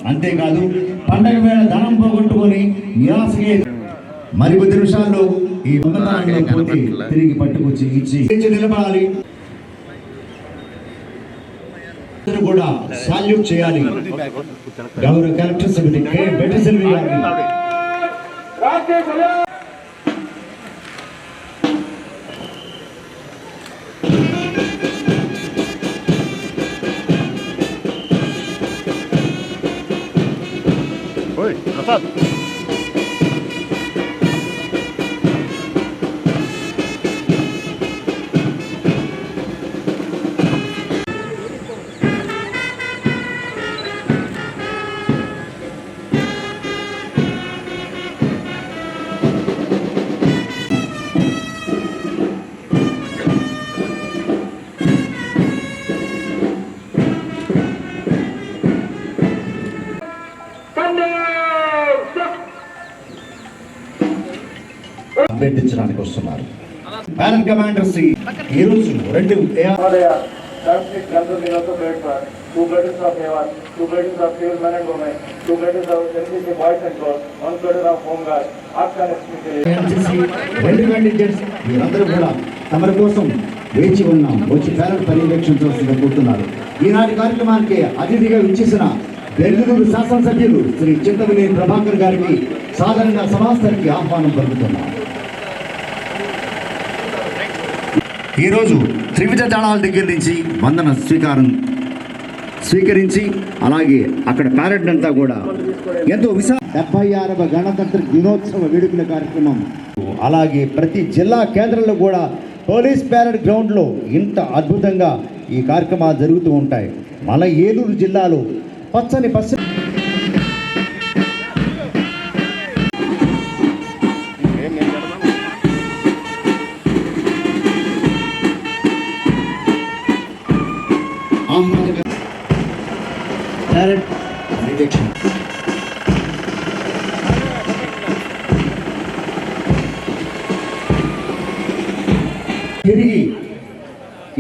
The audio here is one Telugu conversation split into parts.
అంతేకాదు పండగ వేళ ధనం పోగొట్టుకొని నిరాశగా మరి కొద్ది నిమిషాల్లో ఈ తిరిగి పట్టుకొచ్చి ఇచ్చి నిలబడాలి, కూడా సాల్యూట్ చేయాలి. గౌరవ కలెక్టర్ సమితి కె బెటసెల్వి గారిని అభ్యర్థించడానికి వస్తున్నారు. ప్యానల్ కమాండర్ శ్రీ ఈ రోజు రెండు వీరందరూ కూడా తమరి కోసం వేచి ఉన్నాం, వచ్చి ప్యానల్ పర్యవేక్షించవలసిందిగా కోరుతున్నారు. ఈనాటి కార్యక్రమానికి అతిథిగా విచ్చేసిన బెంగళూరు శాసనసభ్యులు శ్రీ చింతమనేని ప్రభాకర్ గారికి సాధారణ సమాస్థానికి ఆహ్వానం పలుకుతున్నారు. ఈరోజు త్రివిధ దళాల దగ్గర నుంచి వందన స్వీకరించి అలాగే అక్కడ ప్యారెడ్ అంతా కూడా ఎంతో 76వ గణతంత్ర దినోత్సవ వేడుకల కార్యక్రమం, అలాగే ప్రతి జిల్లా కేంద్రంలో కూడా పోలీస్ ప్యారెడ్ గ్రౌండ్లో ఇంత అద్భుతంగా ఈ కార్యక్రమాలు జరుగుతూ ఉంటాయి. మన ఏలూరు జిల్లాలో పచ్చని తిరిగి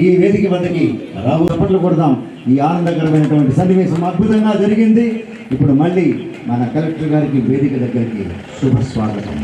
ఈ వేదిక వద్దకి రాబోతున్నట్లు కొడదాం. ఈ ఆనందకరమైనటువంటి సన్నివేశం అద్భుతంగా జరిగింది. ఇప్పుడు మళ్ళీ మన కలెక్టర్ గారికి వేదిక దగ్గరికి శుభ స్వాగతం.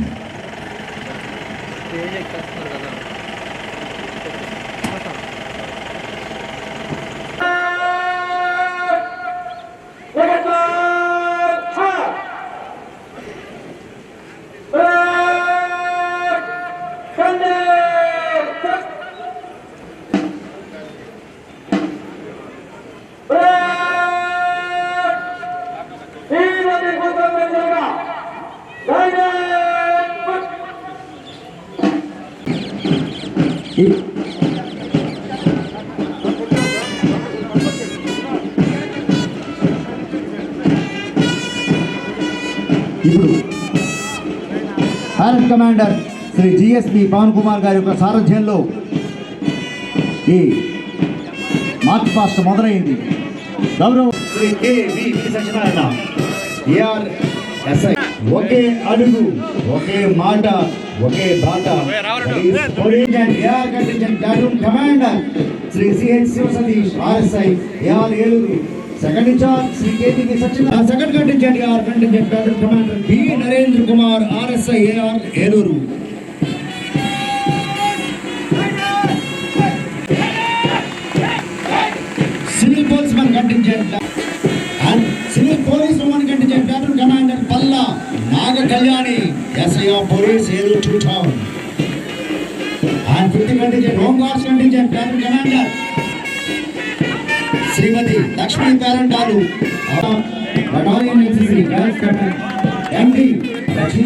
ఇప్పుడు parade commander Shri GSP Pavan Kumar గారి యొక్క సారథ్యంలో ఈ మార్చ్ పాస్ట్ మొదలైంది. గౌరవ శ్రీ కెవి సత్యనారాయణ ఏఆర్ఎస్ఐ ఒకే అడుగు ఒకే మాట ఒకే బాట commander Shri CH Sivasatish RSI AR Eluru, second in charge Shri KTV Satyanarayana, second contingent AR contingent parade commander B Narendra Kumar RSI AR Eluru, civil police one contingent and civil police one contingent parade commander Palla Naga Kalyani SI of police Eluru 2000 and 50 contingent home guards contingent parade commander Shrimati Lakshmi Perantalu, battalion NCC grand captain MD Lakshmi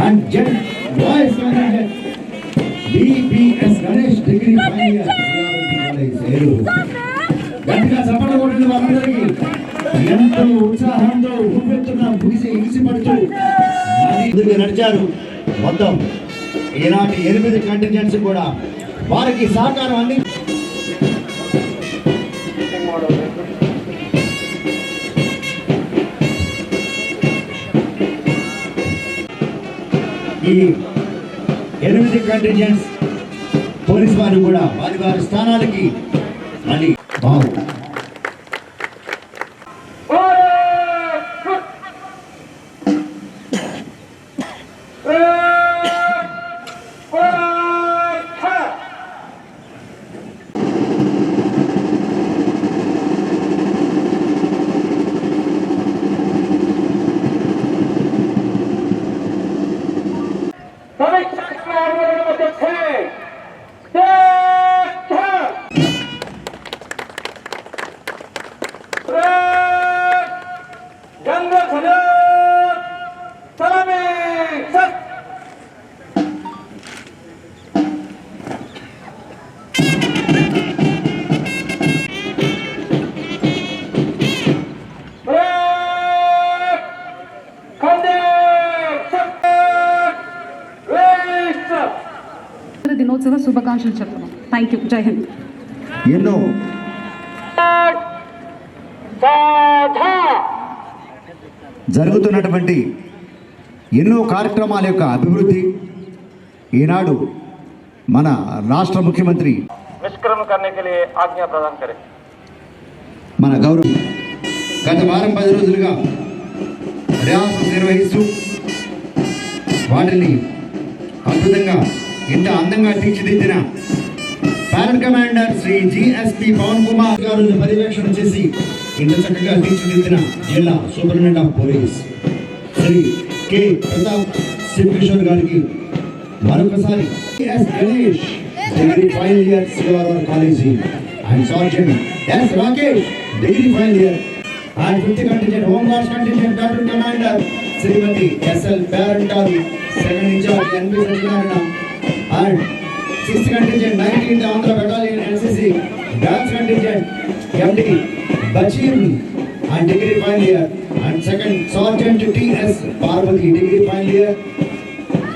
and Z boys contingent BPS Ganesh degree final year college Eluru. గట్టిగా చప్పట్లు కొట్టిన వారందరికీ ఎంతో ఉత్సాహంతో ఊపెత్తున ఎగిసిపడుతూ ముందుకు నడిచారు. మొత్తం ఈనాటి 8 కంటింజెంట్స్ కూడా వారికి సహకారం అంది. ఈ 8 కంటింజెంట్స్ పోలీస్ వారు కూడా వారి వారి స్థానాలకి మళ్ళీ General Salute! Salami! Sat! దినోత్సవ శుభాకాంక్షలు చెప్తున్నాం. Thank you. జై హింద్. ఎన్నో జరుగుతున్నటువంటి ఎన్నో కార్యక్రమాల యొక్క అభివృద్ధి ఈనాడు మన రాష్ట్ర ముఖ్యమంత్రి निष्क्रम करने के लिए आज्ञा प्रदान करें. మన గౌరవ గత వారం 10 రోజులుగా రిహార్సల్స్ నిర్వహిస్తూ వాటిని అద్భుతంగా ఇంత అందంగా తీర్చిదిద్దిన parade commander Shri GSP Pavan Kumar గారిని పర్యవేక్షణ చేసి ఇంత చక్కగా తీర్చిదిద్దిన జిల్లా superintendent of police Shri K Pratap Shivakishore గారికి మరొకసారి S Ganesh degree final year silver college and sergeant S Rakesh degree final year and 50 contingent home guards contingent platoon commander Srimati SL Parental second in charge NB Satyanarayana and 6th contingent 19th Andhra Battalion NCC dance contingent MD Bachir and degree final year and second Sergeant TS Parvati degree final year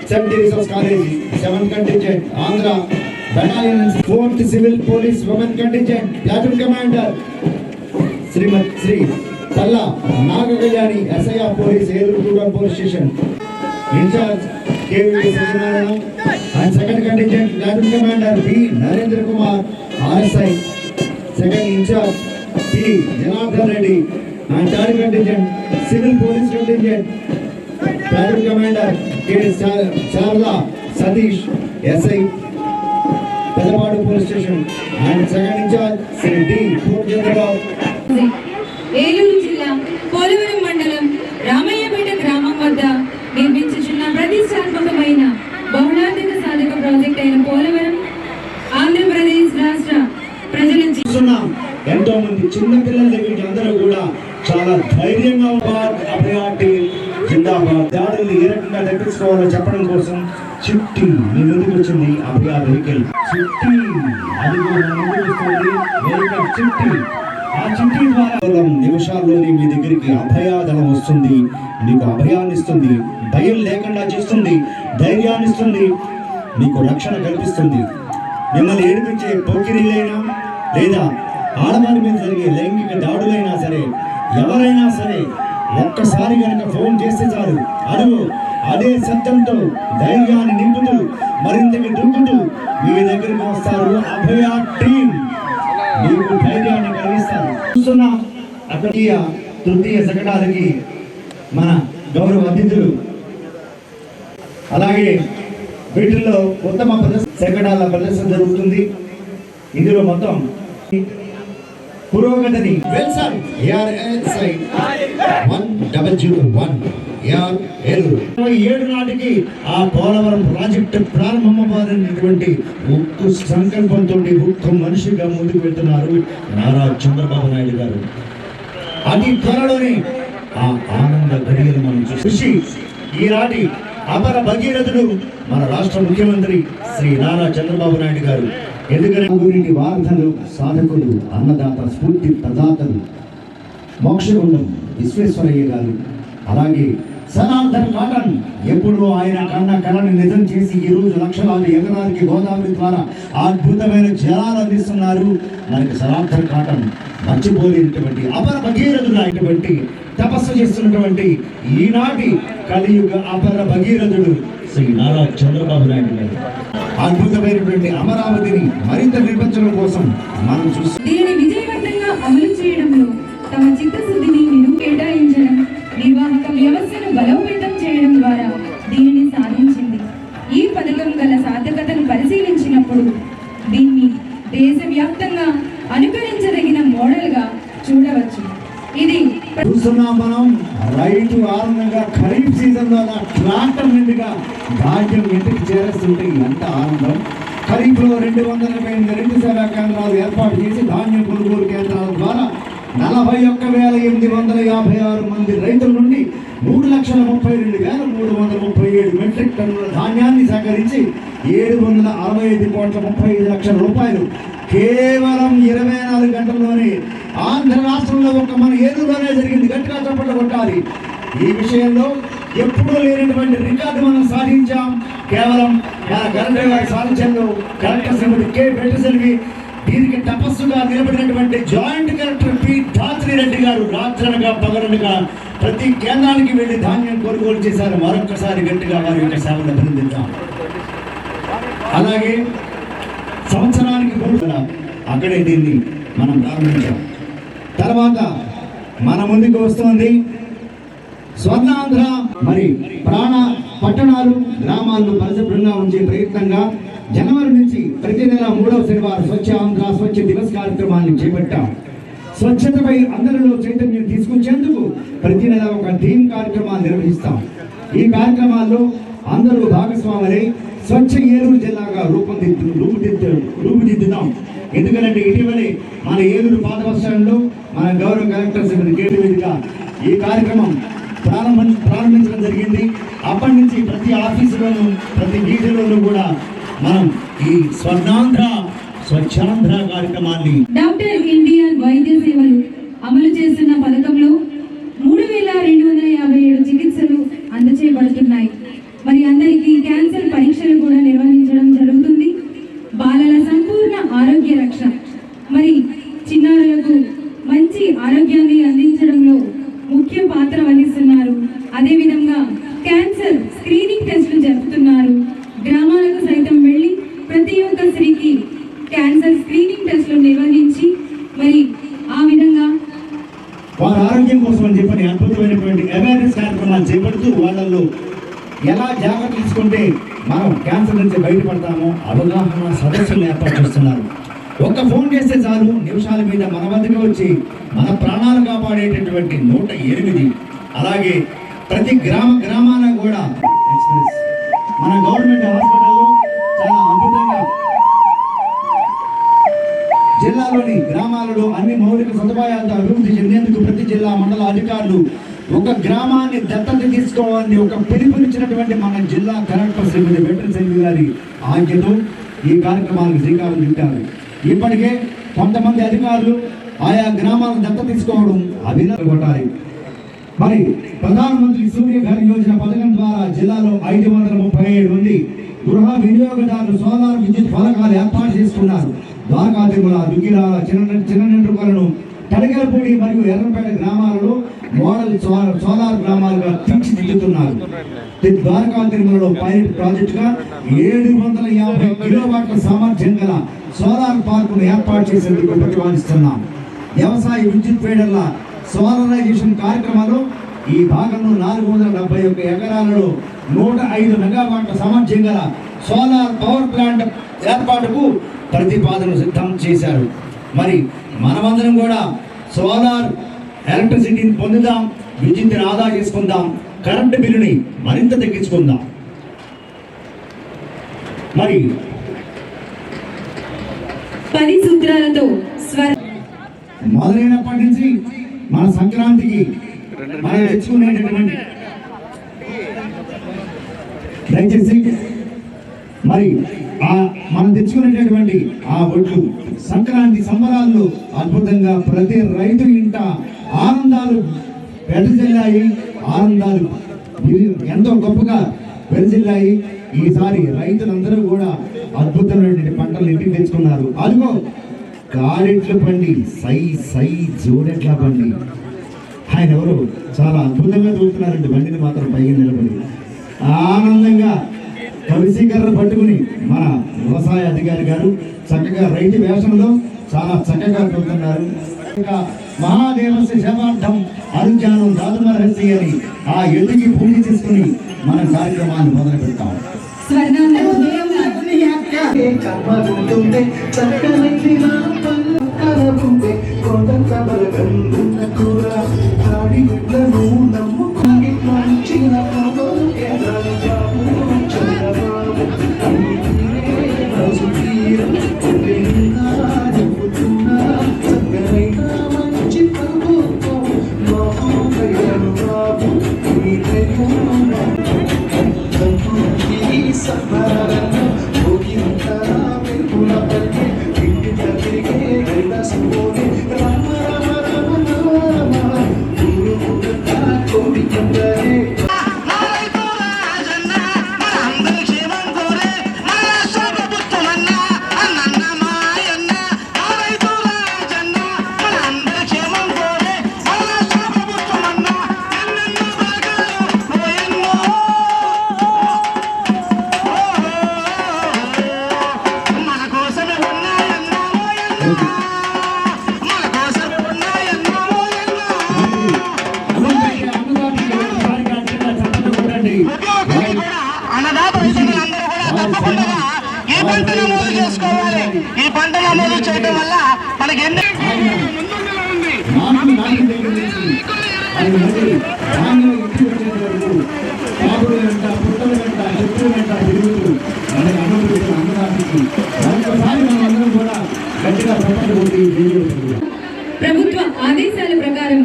St. Teresa's College 7th contingent Andhra Battalion 4th Civil Police Women contingent platoon commander Shri Palla Nagakalyani SIR police Eluru police station in charge KV Satyanarayana and second contingent platoon commander B Narendra Kumar RSI second in charge P Janardhan Reddy and third contingent civil police contingent platoon commander K Sharada Satish SI Pedapadu police station and second in charge Shri D Purnachandrarao. Eluru జిల్లా పోలవరం మండలం రామయ్యపేట గ్రామం వద్ద నిర్మించుచున్న ప్రతిష్టాత్మకమైన బహుళార్థక సాధక ప్రాజెక్ట్ అయిన పోలవరం ఆంధ్రప్రదేశ్ రాష్ట్ర ప్రజల ఎంతో మంది చిన్న పిల్లల దగ్గరికి అందరూ కూడా చాలా ధైర్యంగా అభయాటి జిందాబాద్ దాడులు ఏ రకంగా తప్పించుకోవాలో చెప్పడం కోసం చిట్టి మీ ముందుకు వచ్చింది అభయ వెహికల్ చిట్టి అది కూడా ముందుకు వస్తుంది వెహికల్ చిట్టి. ఆ చిట్టి ద్వారా నిమిషాల్లోనే మీ దగ్గరికి అభయాదళం వస్తుంది, మీకు అభయాన్ని ఇస్తుంది, భయం లేకుండా చేస్తుంది, ధైర్యాన్ని ఇస్తుంది, మీకు రక్షణ కల్పిస్తుంది. మిమ్మల్ని ఏడిపించే పోకిరీలైనా లేదా ఆడవారి మీద జరిగే లైంగిక దాడులైనా సరే ఎవరైనా సరే ఒక్కసారి కనుక ఫోన్ చేస్తే చాలు అడుగు అదే శబ్దంతో ధైర్యాన్ని నింపుతూ మరింతకి దూకుతూ మీ దగ్గరికి వస్తారు అభయ టీం. మీకు ధైర్యాన్ని కలిగిస్తారు. చూస్తున్నా అక్కడ తృతీయ శకటాలకి మన గౌరవ అతిథులు అలాగే వీటిల్లో ఉత్తమ శకటాల ప్రదర్శన జరుగుతుంది. ఇందులో మొత్తం పురోగతిని 7 నాటికి ఆ పోలవరం ప్రాజెక్టు ప్రారంభమవ్వాలనేటువంటి ఉక్కు సంకల్పంతో ఉక్కు మనిషిగా ముందుకు వెళ్తున్నారు నారా చంద్రబాబు నాయుడు గారు. అతి త్వరలోనే ఆ ఆనంద ఘడియలు మనం చూసి ఈనాటి అపర భగీరథుడు మన రాష్ట్ర ముఖ్యమంత్రి శ్రీ నారా చంద్రబాబు నాయుడు గారు. ఎందుకంటే వార్తలు సాధకులు అన్నదాత స్ఫూర్తి ప్రదాతలు మోక్షగుండం విశ్వేశ్వరయ్య గారు అలాగే సనాతన్ కాటన్ ఎప్పుడూ ఆయన కన్న కళని నిజం చేసి ఈ రోజు లక్షలాది ఎకరాలకి గోదావరి ద్వారా అద్భుతమైన జలాలు అందిస్తున్నారు. మనకి సనాతన్ కాటన్ మర్చిపోలేనటువంటి అపర భగీరథుడు అయినటువంటి తపస్సు చేస్తున్నటువంటి ఈనాటి కలియుగ అపర భగీరథుడు శ్రీ నారా చంద్రబాబు నాయుడు గారు. అద్భుతమైనటువంటి అమరావతిని మరింత నిర్మించడం కోసం మనం చూస్తాం. దీనిని విజయవంతంగా అమలు చేయడంలో తమ చిత్తశుద్ధిని కేటాయించడం, నిర్వాహక వ్యవస్థను బలోపేతం చేయడం ద్వారా దీనిని సాధించింది. ఈ పథకం గల సార్థకతను పరిశీలించినప్పుడు దీన్ని దేశవ్యాప్తంగా అనుకరించదగిన మోడల్గా చూడవచ్చు. ఇది చూస్తున్నాం మనం రైతు ఆనందంగా ఖరీఫ్ సీజన్లో ట్రాక్టర్ నిండుగా ధాన్యం ఇంటికి చేరుస్తుంటే ఎంత ఆనందం. ఖరీఫ్లో 282 రైతు సేవా కేంద్రాలు ఏర్పాటు చేసి ధాన్యం కొనుగోలు కేంద్రాల ద్వారా 41,856 మంది రైతుల నుండి 3,32,337 మెట్రిక్ టన్నుల ధాన్యాన్ని సేకరించి 765,35,00,000 రూపాయలు కేవలం 24 గంటల్లోనే ఆంధ్ర రాష్ట్రంలో ఒక మన ఏలూరులోనే జరిగింది. గట్టిగా చప్పట్లు కొట్టాలి. ఈ విషయంలో ఎప్పుడూ లేనటువంటి రికార్డు మనం సాధించాం. కేవలం మన కలెక్టర్ గారు సాధించారు. కలెక్టర్ శ్రీమతి కె వెంకటేశ్వరి దీనికి తపస్సుగా నిలబడినటువంటి జాయింట్ కలెక్టర్ పి ధాత్రి రెడ్డి గారు రాత్రనగా పగలనగా ప్రతి కేంద్రానికి వెళ్లి ధాన్యం కొనుగోలు చేశారు. మరొకసారి గట్టిగా వారి యొక్క సేవలు అభినందిద్దాం. అలాగే సంవత్సరానికి అక్కడే దీన్ని మనం ప్రారంభించాం. తర్వాత మన ముందుకు వస్తుంది స్వర్ణాంధ్ర. మరి పట్టణాలు గ్రామాలను పరిశుభ్రంగా ఉంచే ప్రయత్నంగా జనవరి నుంచి ప్రతి నెల 3వ శనివారం స్వచ్ఛ ఆంధ్ర స్వచ్ఛ దివస్ కార్యక్రమాన్ని చేపట్టాం. స్వచ్ఛతపై అందరిలో చైతన్యం తీసుకొచ్చేందుకు ప్రతి నెల ఒక థీమ్ కార్యక్రమాన్ని నిర్వహిస్తాం. ఈ కార్యక్రమాల్లో అందరూ భాగస్వాములై స్వచ్ఛ ఏలూరు జిల్లాగా రూపుదిద్దుదాం. ఎందుకంటే ఇటీవలే మన ఏలూరు పాత బస్ స్టాండ్లో మన గౌరవ కలెక్టర్ శ్రీమతి కేటీ వేదిక ఈ కార్యక్రమం ప్రారంభించడం జరిగింది. అప్పటి నుంచి ప్రతి ఆఫీసులోనూ ప్రతి వీధిలోనూ కూడా మనం ఈ స్వర్ణాంధ్ర స్వచ్ఛాంధ్ర కార్యక్రమాన్ని డాక్టర్ ఇండియన్ వైద్య సేవలు అమలు చేస్తున్న పథకంలో 3,257 చికిత్సలు అందజేయబడుతున్నాయి. మరి అందరికీ క్యాన్సర్ పరీక్షలు కూడా నిర్వహించడం జరుగుతుంది. బాలల సంపూర్ణ ఆరోగ్య రక్షణ మరి చిన్నారులకు మంచి ఆరోగ్యాన్ని అందించడంలో ముఖ్య పాత్ర వహిస్తున్నారు. అదేవిధంగా క్యాన్సర్ స్క్రీనింగ్ టెస్టులు జరుపుతున్నారు. గ్రామాలకు సైతం వెళ్ళి ప్రతి ఒక్క స్త్రీకి క్యాన్సర్ స్క్రీనింగ్ టెస్టులు నిర్వహించి మరి ఆ విధంగా వారి ఆరోగ్యం కోసం అని చెప్పని అద్భుతమైనటువంటి అవేర్నెస్ కార్యక్రమాలు చేపడుతూ వాళ్ళల్లో ఎలా జాగ్రత్త తీసుకుంటే మనం క్యాన్సర్ నుంచి బయటపడతామో అవగాహన సదస్సులు ఏర్పాటు చేస్తున్నారు. ఒక్క ఫోన్ చేస్తే చాలు నిమిషాల మీద మన వద్దకు వచ్చి మన ప్రాణాలు కాపాడేటటువంటి 108. అలాగే ప్రతి గ్రామాన కూడా ఎక్స్ప్రెస్ మన గవర్నమెంట్ హాస్పిటల్లో చాలా అద్భుతంగా జిల్లాలోని గ్రామాలలో అన్ని మౌలిక సదుపాయాలతో అభివృద్ధి చెందేందుకు ప్రతి జిల్లా మండల అధికారులు ఒక గ్రామాన్ని దత్తత తీసుకోవాలని ఒక పిలుపునిచ్చినటువంటి మన జిల్లా కలెక్టర్ శ్రీమతి వెంకటేశ్వరి గారి ఆజ్ఞతో ఈ కార్యక్రమానికి శ్రీకారం చుట్టారు. ఇప్పటికే కొంతమంది అధికారులు ఆయా గ్రామాలను దత్తత తీసుకోవడం అభినందనలు. మరి ప్రధానమంత్రి సూర్యఘర్ యోజన పథకం ద్వారా జిల్లాలో 537 మంది గృహ వినియోగదారులు సోలార్ విద్యుత్ పథకాలు ఏర్పాటు చేసుకున్నారు. ద్వారకా తిరుమల, దుగ్గిరాల, చిన్ననెండ్రుకలను, తడగలపూడి మరియు ఎర్రంపేట గ్రామాలలో మోడల్ సోలార్ గ్రామాలుగా తీర్చిదిద్దుతున్నారు. ద్వారకా తిరుమలలో పైలట్ ప్రాజెక్టుగా 750 కిలోవాట్ల సామర్థ్యం గల సోలార్ పార్కును ఏర్పాటు చేసేందుకు ప్రతిపాదిస్తున్నాం. వ్యవసాయ విద్యుత్ ఫీడర్ల సోలరైజేషన్ కార్యక్రమంలో ఈ భాగంలో 471 ఎకరాలలో 105 మెగావాట్ల సామర్థ్యం గల సోలార్ పవర్ ప్లాంట్ ఏర్పాటుకు ప్రతిపాదన సిద్ధం చేశారు. మరి మనమందరం కూడా సోలార్ ఎలక్ట్రిసిటీని పొందుదాం, విద్యుత్తుని ఆదా చేసుకుందాం, కరెంటు బిల్లుని మరింత తగ్గించుకుందాం. మరి 10 సూత్రాలతో మొదలైనప్పటి నుంచి మన సంక్రాంతికి మనం తెచ్చుకునేటటువంటి దయచేసి మరి మనం తెచ్చుకునేటటువంటి ఆ ఒడ్లు సంక్రాంతి సంబరాల్లో అద్భుతంగా ప్రతి రైతు ఇంట ఆనందాలు వెదజల్లాయి. ఆనందాలు ఎంతో గొప్పగా వెదజల్లాయి. ఈసారి రైతులందరూ కూడా అద్భుతమైనటువంటి పంటలు ఇంటికి తెచ్చుకున్నారు. అదిగో కారెట్ల బండి, సై జోడెట్ల బండి. ఆయన ఎవరు చాలా అద్భుతంగా చూస్తున్నారండి. బండిని మాత్రం పైకి నిలబడి ఆనందంగా కవిసీకరణ పట్టుకుని మన వ్యవసాయ అధికారి గారు చక్కగా రైతు వేషంలో చాలా చక్కగా చూస్తున్నారు. మహాదేవస్య శతాబ్దం అనుజ్ఞానం దాదుమరహస్య అని ఆ ఎదుకి పూజ చేసుకుని మన కార్యక్రమాన్ని మొదలు పెడతాం. ఈ పంట నమోదు చేసుకోవాలి. ఈ పంట నమోదు చేయడం వల్ల మనకి ఎన్ని ప్రభుత్వ ఆదేశాల ప్రకారం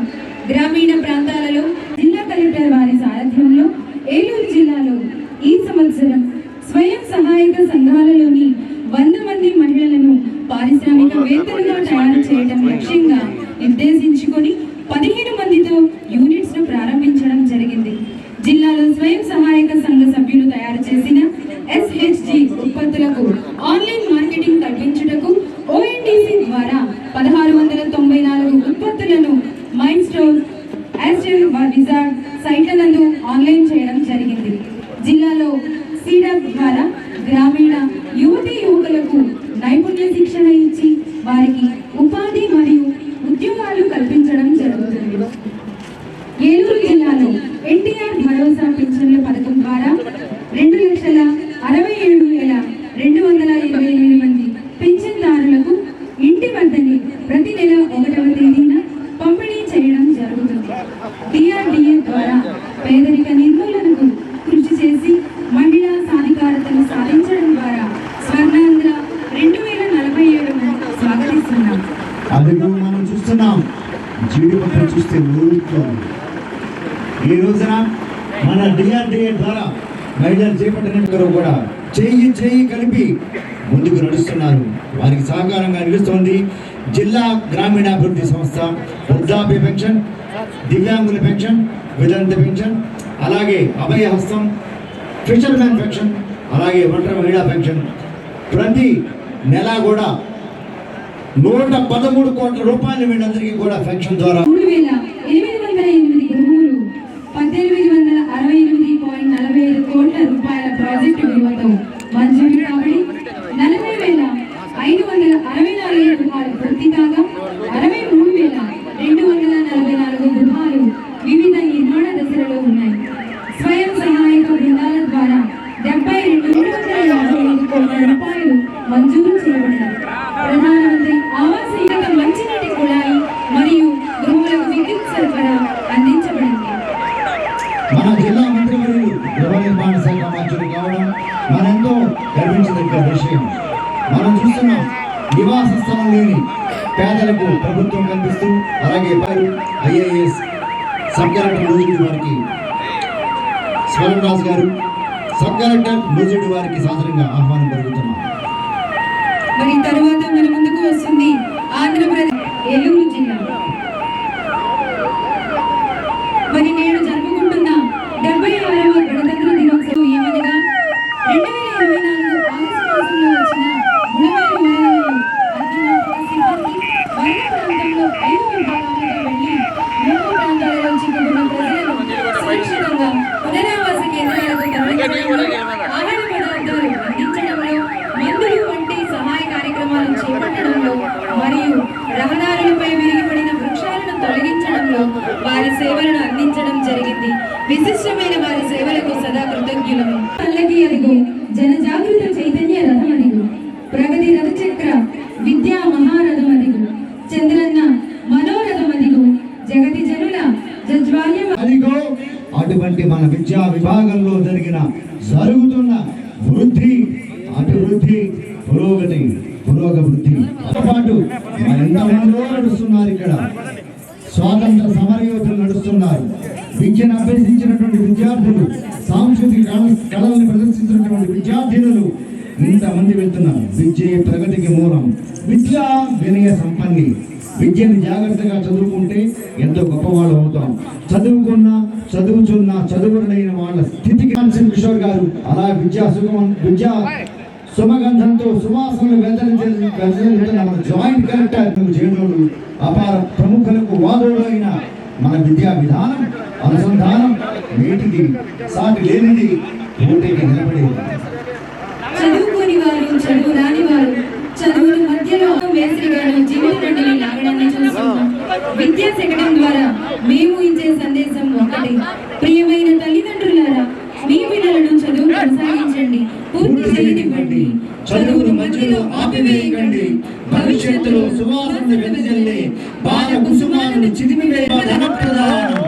గ్రామీణ ప్రాంతాలలో జిల్లా కలెక్టర్ వారి సారథ్యంలో ఏలూరు జిల్లాలో ఈ సంవత్సరం స్వయం సహాయక సంఘాలలోని 100 మంది మహిళలను పారిశ్రామికవేత్తలుగా తయారు చేయడం లక్ష్యంగా నిర్దేశించుకొని 15 మందితో యూనిట్స్ ను ప్రారంభించడం జరిగింది. జిల్లాలో స్వయం సహాయక సంఘ సభ్యులు తయారు చేసిన SHG ఉత్పత్తులకు ఆన్లైన్ మార్కెటింగ్ కల్పించుటకు ONDC ద్వారా 1694 ఉత్పత్తులను మైండ్ స్టోర్ విజార్డ్ సైట్ల నందు ఆన్లైన్ చేయడం జరిగింది. జిల్లాలో సీడప్ ద్వారా గ్రామీణ యువతీ యువకులకు నైపుణ్య శిక్షణ ఇచ్చి వారికి ఉపాధి మరియు ఉద్యోగాలు కల్పించడం జరుగుతుంది. ఏలూరు జిల్లాలో NTR భరోసా పింఛన్ల పథకం ద్వారా 2,67,228 మంది పింఛన్దారులకు ఇంటి వద్దనే ప్రతి నెల 1వ తేదీన పంపిణీ చేయడం జరుగుతుంది. DRDA ద్వారా పేదరిక నిర్మూలనకు కృషి చేసి మహిళా సాధికారతను సాధించడం ద్వారా స్వర్ణాంధ్ర 2047 స్వాగతిస్తున్నాం. అది మనం చూస్తున్నాం. జీడిపప్పు చూస్తే ఊరుతోంది. ఈ రోజున మన DRDA ద్వారా మహిళలు చేపట్టిన కూడా చేయి కలిపి ముందుకు నడుస్తున్నారు. వారికి సహకారంగా నిలుస్తోంది జిల్లా గ్రామీణాభివృద్ధి సంస్థ. వృద్ధాప్య పెన్షన్, దివ్యాంగుల పెన్షన్, వితంతు పెన్షన్, అలాగే అభయ హస్తం, ఫిషర్మెన్ పెన్షన్, అలాగే ఒంటరి మహిళా పెన్షన్ ప్రతి నెల కూడా 113 కోట్ల రూపాయలు వీళ్ళందరికీ కూడా పెన్షన్ ద్వారా 3,808 గృహాలు 1,868.45 కోట్ల రూపాయల ప్రాజెక్టు విలువతో మంజూరు కాబడి 40,564 గృహాలు పూర్తి కాగా 63,244 గృహాలు వివిధ నిర్మాణ దశలలో ఉన్నాయి. స్వయం సహాయక బృందాల ద్వారా 72,255 కోట్ల రూపాయలు మంజూరు చేయబడ్డాయి. ప్రధానమంత్రి ఆవాస్ యోజన మంచినీటి కుళాయి మరియు గృహాలకు విద్యుత్ సరఫరా అందించబడింది. మన జిల్లా మంత్రివర్యులు గృహ నిర్మాణ శాఖ మంత్రులు కావడం మరెంతో గర్వించదగ్గ విషయం. మనం చూస్తున్నాం నివాస స్థలం లేని పేదలకు ప్రభుత్వం కల్పిస్తూ, అలాగే IAS సబ్ కలెక్టర్ నూజివీడు వారికి స్వరంరాజు గారు, సబ్ కలెక్టర్ నూజివీడు వారికి సాదరంగా ఆహ్వానం జరుగుతున్నాం. మరి తర్వాత మన ముందుకు వస్తుంది ఆంధ్రప్రదేశ్ ఏలూరు జిల్లా. మరి నేడు జరుపుకుంటున్న 76వ గణతంత్ర దినోత్సవం ఏమనగా 2024 ఆగస్టు మాసంలో వచ్చిన గుణమేరు మండలంలో అగ్నిమాపక సిబ్బంది వరద ప్రాంతంలో 5 విభాగాలుగా వెళ్లి ముంపు ప్రాంతాలలో చిక్కుకున్న ప్రజలను సురక్షితంగా పునరావాస కేంద్రాలకు తరలించడంలో, ఆహార పదార్థాలు అందించడంలో, మందులు వంటి సహాయ కార్యక్రమాలు చేపట్టడంలో మరియు రహదారులపై విరిగిపడిన వృక్షాలను తొలగించడంలో వారి సేవలను అందించడం జరిగింది. విశిష్టమైన వారి సేవలకు సదా కృతజ్ఞులము. పల్లకి అదిగో జనజాగృత చైతన్య రథం అదిగో, ప్రగతి రథచక్ర విద్యా మహారథం అదిగో, చంద్రన్న మనోరథం అదిగో, జగతి జనుల జజ్వాల్యం అదిగో అటువంటి మన విద్యా విభాగంలో జరుగుతున్న వృద్ధి, అభివృద్ధి, పురోగవృద్ధి పాటు ఎంతమందో నడుస్తున్నారు. ఇక్కడ స్వాతంత్ర సమరయోధులు నడుస్తున్నారు. విద్య విద్యను అభ్యసించినటువంటి విద్యార్థులు, సాంస్కృతిక కళలను ప్రదర్శించినటువంటి విద్యార్థినులు ఇంతమంది వెళ్తున్నారు. విద్య ప్రగతికి మూలం. విద్య వినయ సంపన్ని. విద్యను జాగ్రత్తగా చదువుకుంటే ఎంతో గొప్పవాళ్ళు అవుతాం. చదువుచున్న చదువులైన వాళ్ళ స్థితికి కిషోర్ గారు అలా విద్యా సుమగంధంతో సువాసనలు వెదజల్లుతున్న మన జాయింట్ కలెక్టర్ జేడోలు అపార ప్రముఖులకు వాదులు అయిన మన విద్యా విధానం అనుసంధానం నేటికి సాటి లేనిది, పోటీకి నిలబడేది. చదువుకోని వారు, చదువు రాని వారు చదువుల మధ్యలో వేసిగాడు జీవితాన్ని లాగడాన్ని చూస్తున్నాం. విద్యా శకటం ద్వారా మేము ఇచ్చే సందేశం ఒకటి: ప్రియమైన తల్లిదండ్రులారా, మీ పిల్లలను చదువు కొనసాగించండి, పూర్తి చేయనివ్వండి. చదువును మధ్యలో ఆపివేయకండి. భవిష్యత్తులో సువాసన వెదజల్లే బాల కుసుమాలను చిదిమివే ప్రధానం.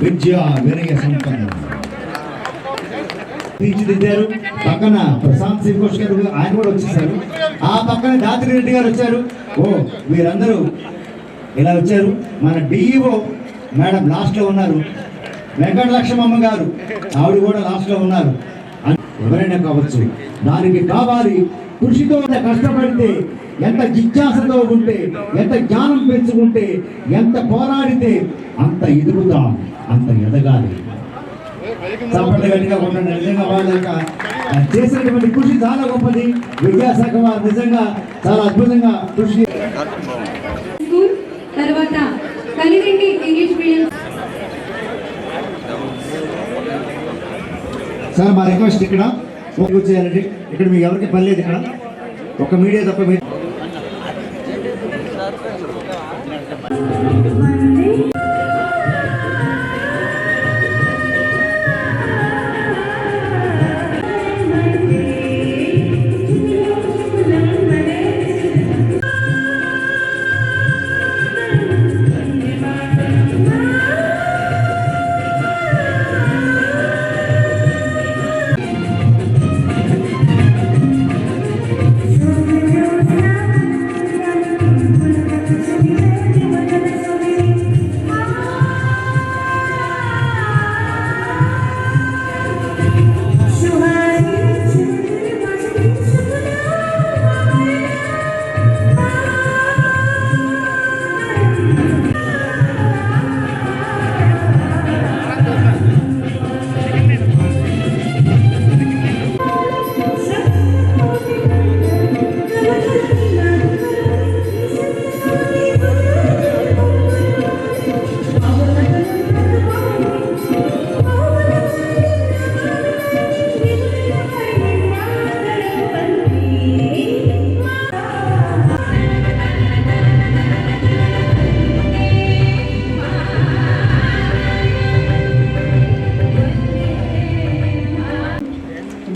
విద్య వినయ సంపన్నం తీర్చిదిద్దారు. పక్కన ప్రశాంత్ సింగ్ ఘోష్ గారు ఆయన కూడా వచ్చేసారు. ఆ పక్కన దాతిరెడ్డి గారు వచ్చారు. ఓ వీరందరూ ఇలా వచ్చారు. మన డిఈఓ మేడం లాస్ట్ లో ఉన్నారు. వెంకటలక్ష్మమ్మ గారు ఆవిడ కూడా లాస్ట్ లో ఉన్నారు. ఎవరైనా కావచ్చు, దానికి కావాలి కృషితో కష్టపడితే, ఎంత జిజ్ఞాసతో ఉంటే, ఎంత జ్ఞానం పెంచుకుంటే, ఎంత పోరాడితే అంత ఎదుగుతాం, అంత ఎదగాలి. చప్పట్లు గట్టిగా ఉండండి. నిజంగా వాళ్ళ చేసినటువంటి కృషి చాలా గొప్పది. విద్యాశాఖ వారు నిజంగా చాలా అద్భుతంగా కృషి. స్కూల్ తర్వాత కలిరెడ్డి ఇంగ్లీష్ మీడియం. సార్ మా రిక్వెస్ట్ ఇక్కడ చేయాలండి. ఇక్కడ మీకు ఎవరికి పని లేదు. ఇక్కడ ఒక మీడియా తప్ప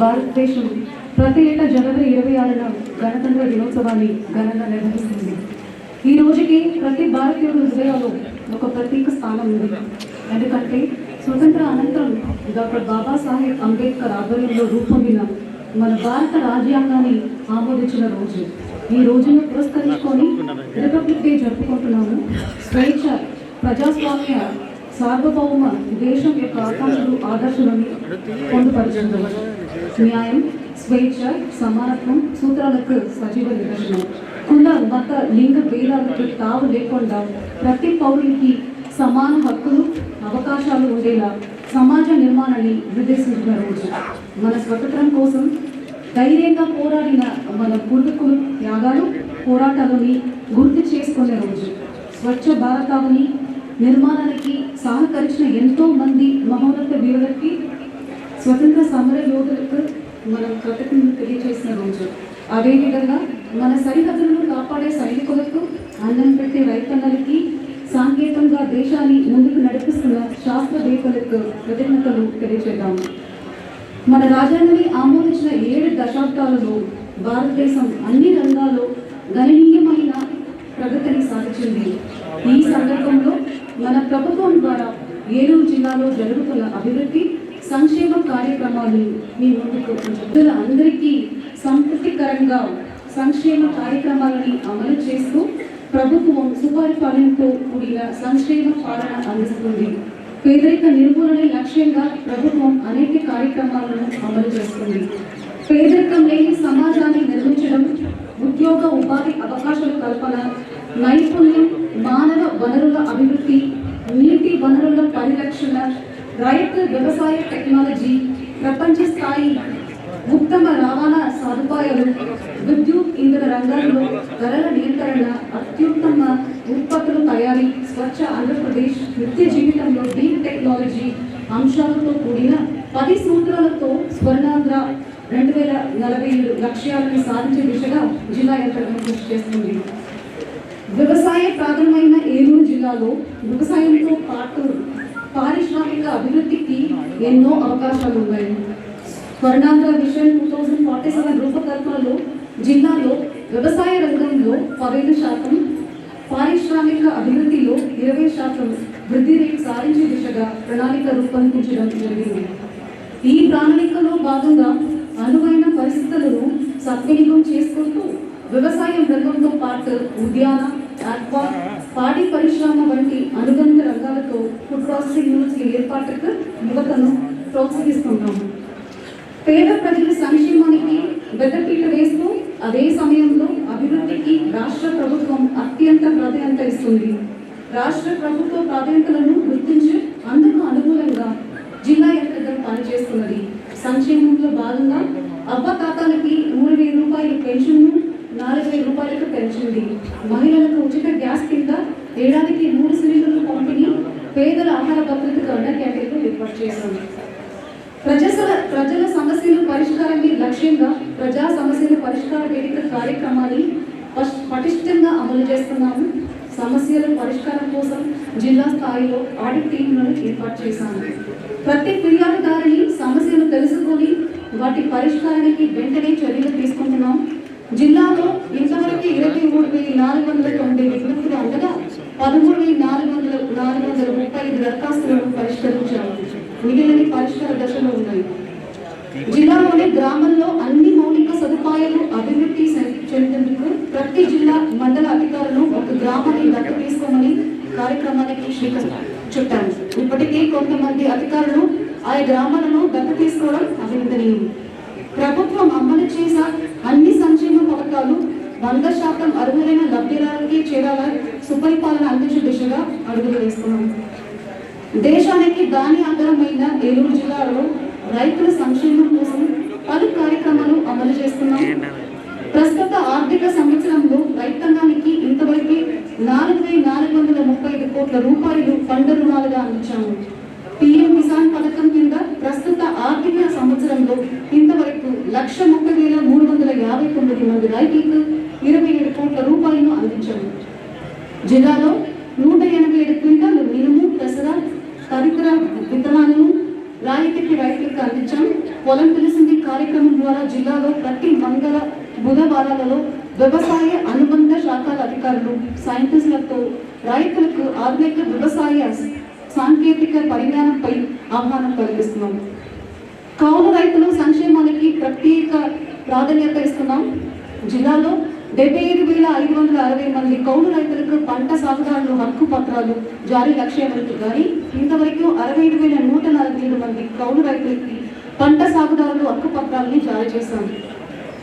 భారతదేశం ప్రతి ఏటా జనవరి 26న గణతంత్ర దినోత్సవాన్ని ఘనంగా నిర్వహిస్తుంది. ఈ రోజుకి ప్రతి భారతీయుడు హృదయాల్లో ఒక ప్రత్యేక స్థానం ఉంది. ఎందుకంటే స్వతంత్ర అనంతరం డాక్టర్ బాబాసాహెబ్ అంబేద్కర్ ఆధ్వర్యంలో రూపొందిన మన భారత రాజ్యాంగాన్ని ఆమోదించిన రోజు. ఈ రోజును పురస్కరించుకొని రిపబ్లిక్ డే జరుపుకుంటున్నాము. స్వేచ్ఛ, ప్రజాస్వామ్య, సార్వభౌమ దేశం యొక్క ఆకాంక్షలు, ఆదర్శాలను పొందుపరచడం. న్యాయం, స్వేచ్ఛ, సమానత్వం సూత్రాలకు సజీవ నిదర్శనం. కుల, మత, లింగ భేదాలకు తావు లేకుండా ప్రతి పౌరునికి సమాన హక్కులు, అవకాశాలు ఉండేలా సమాజ నిర్మాణాన్ని నిర్దేశించిన రోజు. మన స్వతంత్రం కోసం ధైర్యంగా పోరాడిన మన పూర్వీకుల త్యాగాలు, పోరాటాలని గుర్తు చేసుకునే రోజు. స్వచ్ఛ భారతావని నిర్మాణానికి సహకరించిన ఎంతో మంది మహోన్నత వీరులకి, స్వతంత్ర సమర యోధులకు మనం కృతజ్ఞతలు తెలియజేసిన రోజు. అదేవిధంగా మన సరిహద్దులను కాపాడే సైనికులకు, అన్నం పెట్టే రైతన్నలకి, సాంకేతికంగా దేశాన్ని ముందుకు నడిపిస్తున్న శాస్త్రవేత్తలకు కృతజ్ఞతలు తెలియజేద్దాము. మన రాజ్యాంగాన్ని ఆమోదించిన 7 దశాబ్దాలలో భారతదేశం అన్ని రంగాల్లో గణనీయమైన ప్రగతిని సాధించింది. ఈ సందర్భంలో మన ప్రభుత్వం ద్వారా ఏలూరు జిల్లాలో జరుగుతున్న అభివృద్ధి, సంక్షేమ కార్యక్రమాలు మీ ముందుకు అందరికీ సంతృప్తికరంగా సంక్షేమ కార్యక్రమాలని అమలు చేస్తూ ప్రభుత్వం సుపరిపాలనతో కూడిన సంక్షేమ పాలన అందిస్తుంది. పేదరిక నిర్మూలనే లక్ష్యంగా ప్రభుత్వం అనేక కార్యక్రమాలను అమలు చేస్తుంది. పేదరికం లేని సమాజాన్ని నిర్మించడం, ఉద్యోగ ఉపాధి అవకాశాల కల్పన, నైపుణ్యం, మానవ వనరుల అభివృద్ధి, నీటి వనరుల పరిరక్షణ, రైతు వ్యవసాయ టెక్నాలజీ, ప్రపంచ స్థాయి ఉత్తమ రవాణా సదుపాయాలు, విద్యుత్ ఇంధన రంగాల్లో ధరల నియంత్రణ, అత్యుత్తమ ఉత్పత్తుల తయారీ, స్వచ్ఛ ఆంధ్రప్రదేశ్, నిత్య జీవితంలో డీప్ టెక్నాలజీ అంశాలతో కూడిన 10 సూత్రాలతో స్వర్ణాంధ్ర 2047 లక్ష్యాలను సాధించే దిశగా జిల్లా యంత్రాంగం కృషి చేస్తుంది. వ్యవసాయ ప్రాధాన్యమైన ఏలూరు జిల్లాలో వ్యవసాయంతో పాటు పారిశ్రామిక అభివృద్ధికి ఎన్నో అవకాశాలు ఉన్నాయి. స్వర్ణాంధ్ర విజన్ 2047 రూపకల్పనలో జిల్లాలో వ్యవసాయ రంగంలో 15%, పారిశ్రామిక అభివృద్ధిలో 20% వృద్ధి రేటు సాధించే దిశగా ప్రణాళిక రూపొందించడం జరిగింది. ఈ ప్రణాళికలో భాగంగా అనువైన పరిస్థితులను సద్వినియోగం చేసుకుంటూ వ్యవసాయం రంగంతో పాటు ఉద్యాన, ఆక్వా, పాడి పరిశ్రమ వంటి అనుబంధ రంగాలతో ఫుడ్ ప్రాసెసింగ్ యూనిట్ల ఏర్పాటుకు యువతను ప్రోత్సహిస్తున్నాము. పేద ప్రజల సంక్షేమానికి పెద్దపీట వేస్తూ అదే సమయంలో అభివృద్ధికి రాష్ట్ర ప్రభుత్వం అత్యంత ప్రాధాన్యత ఇస్తుంది. రాష్ట్ర ప్రభుత్వ ప్రాధాన్యతలను గుర్తించి అందుకు అనుకూలంగా జిల్లా యంత్రాంగం పనిచేస్తున్నది. సంక్షేమంలో భాగంగా అవ్వతాతలకి 3,000 రూపాయల పెన్షన్ను 4,000 రూపాయలకు పెంచింది. మహిళలకు ఉచిత గ్యాస్ కింద ఏడాదికి 3 సిలిండర్లు పంపిణీ, పేదల ఆహార భద్రతకు అన్న క్యాంటీన్లు ఏర్పాటు చేశాము. ప్రజల సమస్యల పరిష్కారాన్ని లక్ష్యంగా ప్రజా సమస్యల పరిష్కార వేదిక కార్యక్రమాన్ని పటిష్టంగా అమలు చేస్తున్నాము. సమస్యల పరిష్కారం కోసం జిల్లా స్థాయిలో ఆడిట్ టీంలను ఏర్పాటు చేశాము. ప్రతి ఫిర్యాదుదారుని సమస్యలు తెలుసుకొని వాటి పరిష్కారానికి వెంటనే చర్యలు తీసుకుంటున్నాం. జిల్లాలో ఇంతవరకు 23,490 విజ్ఞప్తులు ఉండగా 13,435 దరఖాస్తులను పరిష్కరించాము. మిగిలిన పరిష్కార దశలో ఉన్నాయి. జిల్లాలోని గ్రామంలో అన్ని మౌలిక సదుపాయాలు అభివృద్ధి చెందేందుకు ప్రతి జిల్లా మండల అధికారులు ఒక గ్రామాన్ని దత్తత తీసుకోమని కార్యక్రమానికి శ్రీకారం చుట్టాము. ఇప్పటికే కొంతమంది అధికారులు ఆయా గ్రామాలను దత్తత తీసుకోవడం అభినందనీయం. ప్రభుత్వం అమలు చేసే అన్ని సంక్షేమ పథకాలు 100% అర్హులైన లబ్ధిదారులకి చేరాలని సుపరిపాలన అందించే దిశగా అడుగులు వేస్తున్నాము. దేశానికి దాని ఆధారమైన ఏలూరు జిల్లాలో రైతుల సంక్షేమం కోసం పలు కార్యక్రమాలు అమలు చేస్తున్నాం. ప్రస్తుత ఆర్థిక సంవత్సరంలో రైతాంగానికి ఇంతవరకు 4,435 కోట్ల రూపాయలు పంట రుణాలుగా అందించాము. PM కిసాన్ పథకం కింద ప్రస్తుత ఆర్థిక సంవత్సరంలో ఇంతవరకు 1,30,359 మంది రైతులకు 27 కోట్ల రూపాయలను అందించాము. జిల్లాలో 187 క్వింటాలు మినుము, పెసర తదితర విత్తనాలను రాయితీకి రైతులకు అందించాం. పొలం తెలిసింది కార్యక్రమం ద్వారా జిల్లాలో ప్రతి మంగళ బుధవారాలలో వ్యవసాయ అనుబంధ శాఖల అధికారులు, సైంటిస్టులతో రైతులకు ఆధునిక వ్యవసాయ సాంకేతిక పరిజ్ఞానంపై ఆహ్వానం కలిగిస్తున్నాం. కౌలు రైతుల సంక్షేమానికి ప్రత్యేక ప్రాధాన్యత ఇస్తున్నాం. జిల్లాలో 75,560 మంది కౌలు రైతులకు పంట సాగుదారులు హక్కు పత్రాలు జారీ లక్ష్యాలకు కానీ ఇంతవరకు 65,147 మంది కౌలు రైతులకి పంట సాగుదారులు హక్కు పత్రాలని జారీ చేశారు.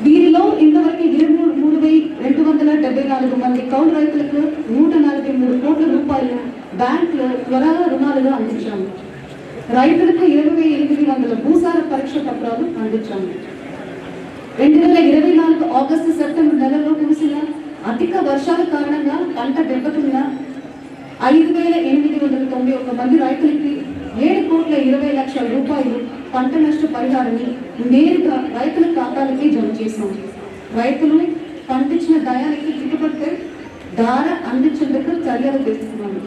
వీరిలో ఇంతవరకు 23,274 మంది కౌలు రైతులకు 143 కోట్ల రూపాయలు బ్యాంకులు త్వరగా రుణాలుగా అందించాము. రైతులకు 20,800 భూసార పరీక్ష పత్రాలు అందించాము. 2024 ఆగస్టు సెప్టెంబర్ నెలలో కురిసిన అధిక వర్షాల కారణంగా పంట దెబ్బతిన్న 5,891 మంది రైతులకి 7,20,00,000 రూపాయలు పంట నష్ట పరిహారాన్ని నేరుగా రైతుల ఖాతాలకి జమ చేశాం. రైతులు పండించిన దయానికి గిట్టుబడితే ధార అందించేందుకు చర్యలు తీసుకున్నాము.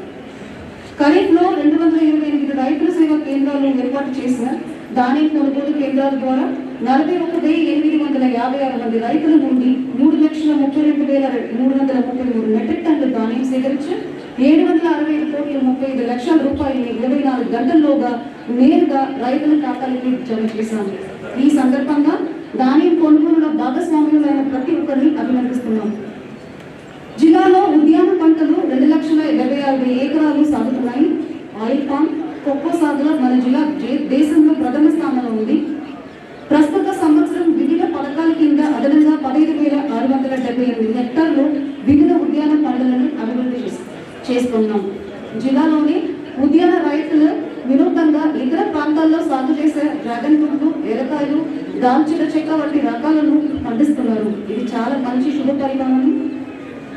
ఖరీఫ్లో 228 రైతుల సేవా కేంద్రాలు ఏర్పాటు చేసిన ధాన్యం కొనుగోలు కేంద్రాల ద్వారా 41,856 మంది రైతుల నుండి 3,32,333 మెట్రిక్ టన్నుల ధాన్యం సేకరించి 765,35 లక్షల రూపాయలని 24 గంటల్లోగా నేరుగా రైతుల ఖాతాలకి జమ చేశాము. ఈ సందర్భంగా ధాన్యం కొనుగోలులో భాగస్వామ్యులైన ప్రతి ఒక్కరిని అభినందిస్తున్నాం. జిల్లాలో ఉద్యాన పంటలు 2,76,000 ఎకరాలు సాగుతున్నాయి. ఆయిల్ పామ్, ఖోఖో సాగులో మన జిల్లా దేశంలో ప్రథమ స్థానంలో ఉంది. ప్రస్తుత సంవత్సరం వివిధ పథకాల కింద అదనంగా 15,678 హెక్టార్లు వివిధ ఉద్యాన పంటలను అభివృద్ధి చేస్తున్నాం. జిల్లాలోని ఉద్యాన రైతులు వినూత్నంగా ఇతర ప్రాంతాల్లో సాగు చేసే డ్రాగన్ ఫ్రూట్లు, ఏలకాయలు, దాల్చిన చెక్క వంటి రకాలను పండిస్తున్నారు. ఇది చాలా మంచి శుభ పరిణామం.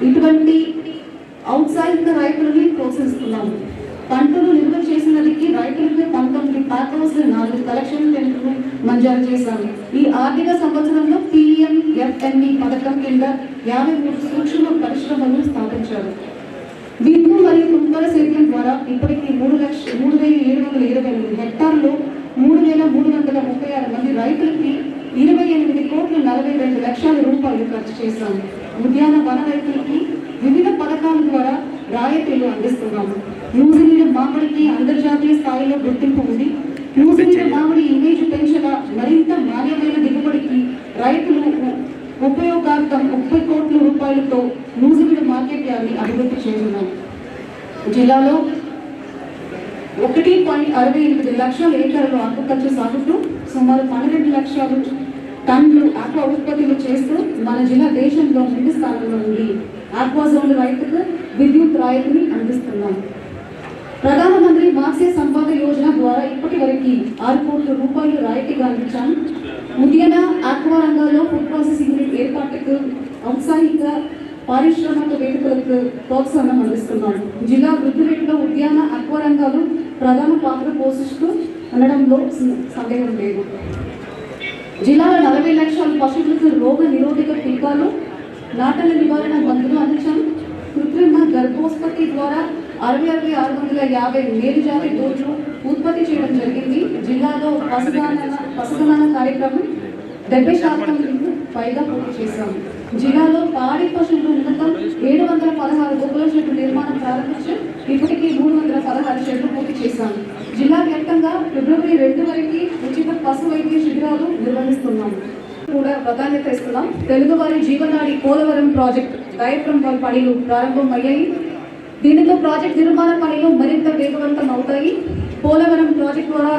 ఇటువంటి ఔత్సాహిక రైతులని ప్రోత్సహిస్తున్నాము. పంటలు నిల్వ చేసినదికి రైతులకు 19 ప్యాక్ హౌస్ 4 కలెక్షన్ టెంట్లు మంజూరు చేశాము. ఈ ఆర్థిక సంవత్సరంలో PMFME పథకం కింద 53 సూక్ష్మ పరిశ్రమలు స్థాపించారు. బిందు మరియు తుంపర సేద్యం ద్వారా ఇప్పటికీ 3,728 హెక్టార్లు 3,336 మంది రైతులకి 28,42 లక్షల ఖర్చు చేశాము. ఉద్యాన వన రైతులకి వివిధ పథకాల ద్వారా రాయితీలు అందిస్తున్నాము. న్యూజిలాండ్ మామిడికి అంతర్జాతీయ స్థాయిలో గుర్తింపు ఉంది. న్యూజిలాండ్ మామిడి ఇమేజ్ పెంచగా మరింత నాణ్యమైన దిగుబడికి రైతులు ఉపయోగార్థం 30 కోట్ల రూపాయలతో న్యూజిలాండ్ మార్కెట్ యార్డ్ని అభివృద్ధి చేయనున్నాం. జిల్లాలో 1.68 లక్షల ఏకర్లు ఆక్వాకల్చర్ సాగుతూ సుమారు 12 లక్షల టన్నులు ఆక్వా ఉత్పత్తులు చేస్తూ మన జిల్లా దేశంలో ముందు స్థానంలో ఉంది. ఆక్వా జోన్ రైతులకు విద్యుత్ రాయితీని అందిస్తున్నాం. ప్రధానమంత్రి మత్స్య సంపద యోజన ద్వారా ఇప్పటి వరకు 6 కోట్ల రూపాయలు రాయితీగా అందించాం. ఉద్యాన ఆక్వా రంగాల్లో ఫుడ్ ప్రాసెసింగ్ యూనిట్ ఏర్పాటుకు ఔత్సాహిక పారిశ్రామిక వేదికలకు ప్రోత్సాహం అందిస్తున్నాం. జిల్లా వృద్ధి రేటులో ఉద్యాన ఆక్వా రంగాలు ప్రధాన పాత్ర పోషిస్తూ ఉండడంలో సందేహం లేదు. జిల్లాలో 40 లక్షల పశువులకు రోగ నిరోధక టీకాలు, నాటల నివారణ మందులు అందించాం. కృత్రిమ గర్భోత్పత్తి ద్వారా 60,650 మేలు జాతి దోడ్లు ఉత్పత్తి చేయడం జరిగింది. జిల్లాలో పశుగణన కార్యక్రమం 70% పైగా పూర్తి చేశాము. జిల్లాలో పాడి పశువులు ఉన్నత 716 గోకుల షెడ్లు నిర్మాణం ప్రారంభించి ఇప్పటికీ 316 షెడ్లు పూర్తి చేశాము. జిల్లా వ్యాప్తంగా ఫిబ్రవరి 2 వరకు ఉచిత పశు వైద్య శిబిరాలు నిర్వహిస్తున్నాము కూడా ప్రాధాన్యత ఇస్తున్నాం. తెలుగువారి జీవనాడి పోలవరం ప్రాజెక్ట్ డయాఫ్రమ్ వాల్ పనులు ప్రారంభమయ్యాయి. దీనితో ప్రాజెక్ట్ నిర్మాణ పనులు మరింత వేగవంతం అవుతాయి. పోలవరం ప్రాజెక్ట్ ద్వారా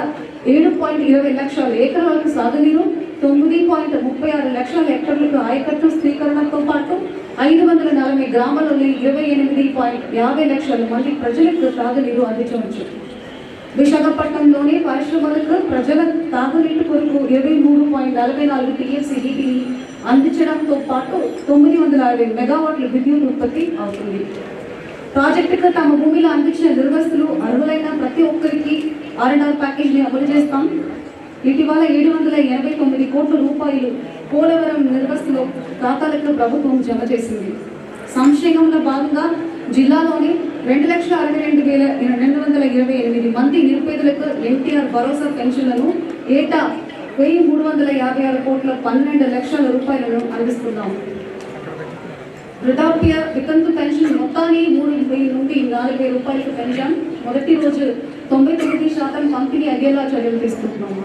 7.20 లక్షల ఏకరాలకు సాగునీరు, 9.36 లక్షల హెక్టార్లకు ఆయకట్టు స్థిరీకరణతో పాటు 540 గ్రామాల్లోని 28.50 లక్షల మంది ప్రజలకు తాగునీరు అందించవచ్చు. విశాఖపట్నంలోని పరిశ్రమలకు ప్రజల తాగునీటి కొరకు 23.44 TFC నీటిని అందించడంతో పాటు 960 మెగావాట్ల విద్యుత్ ఉత్పత్తి అవుతుంది. ప్రాజెక్టుకు తమ భూమిలో అందించిన నిర్వాసితులు అర్హులైన ప్రతి ఒక్కరికి R&R ప్యాకేజీని అమలు చేస్తాం. ఇటీవల 789 కోట్ల రూపాయలు పోలవరం నిర్వాసితుల ఖాతాలకు ప్రభుత్వం జమ చేసింది. సంక్షేమంలో భాగంగా జిల్లాలోని 2,62,228 మంది నిరుపేదలకు NTR భరోసా పెన్షన్లను ఏటా 1,356 కోట్ల 12 లక్షల రూపాయలను అందిస్తున్నాము. వృద్ధాప్య వితంతు పెన్షన్ మొత్తాన్ని 3,000 నుండి 4,000 రూపాయలకు పెంచాం. మొదటి రోజు 99% పంపిణీ అయ్యేలా చర్యలు తీసుకుంటున్నాము.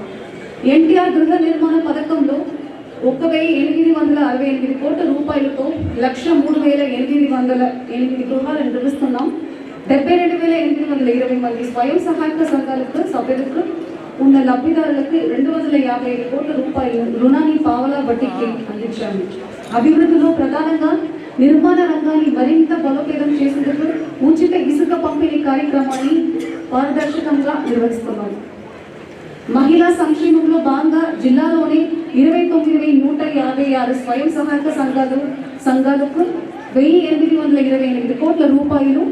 NTR గృహ నిర్మాణ పథకంలో 1,868 కోట్ల రూపాయలతో 1,03,808 గృహాలను నిర్మిస్తున్నాం. 72,820 మంది స్వయం సహాయక సంఘాలకు సభ్యులకు ఉన్న లబ్ధిదారులకు 255 కోట్ల రూపాయలు రుణాన్ని పావలా వడ్డీకి అందించాము. అభివృద్ధిలో ప్రధానంగా నిర్మాణ రంగాన్ని మరింత బలోపేతం చేసేందుకు ఉచిత ఇసుక పంపిణీ కార్యక్రమాన్ని పారదర్శకంగా నిర్వహిస్తున్నాం. మహిళా సంక్షేమంలో భాగంగా జిల్లాలోని 29,156 స్వయం సహాయక సంఘాలకు 1,828 కోట్ల రూపాయలు,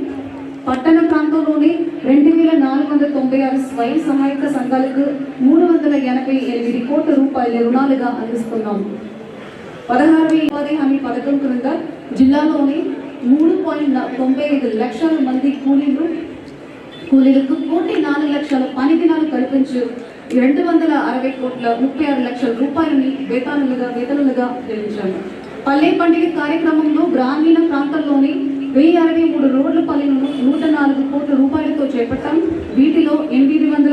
పట్టణ ప్రాంతంలోని 2,496 స్వయం సహాయక సంఘాలకు 388 కోట్ల రూపాయల రుణాలుగా అందిస్తున్నాము. 16వ ఉపాధి హామీ పథకం క్రింద జిల్లాలోని 3.95 లక్షల మంది కూలీలకు 1,04 లక్షల పని దినాలు కల్పించి 260 కోట్ల 36 లక్షల రూపాయలని వేతనాలుగా చెల్లించారు. పల్లె పండుగ కార్యక్రమంలో గ్రామీణ ప్రాంతాల్లోని 1,063 రోడ్ల పనులను 104 కోట్ల రూపాయలతో చేపట్టాం. వీటిలో 800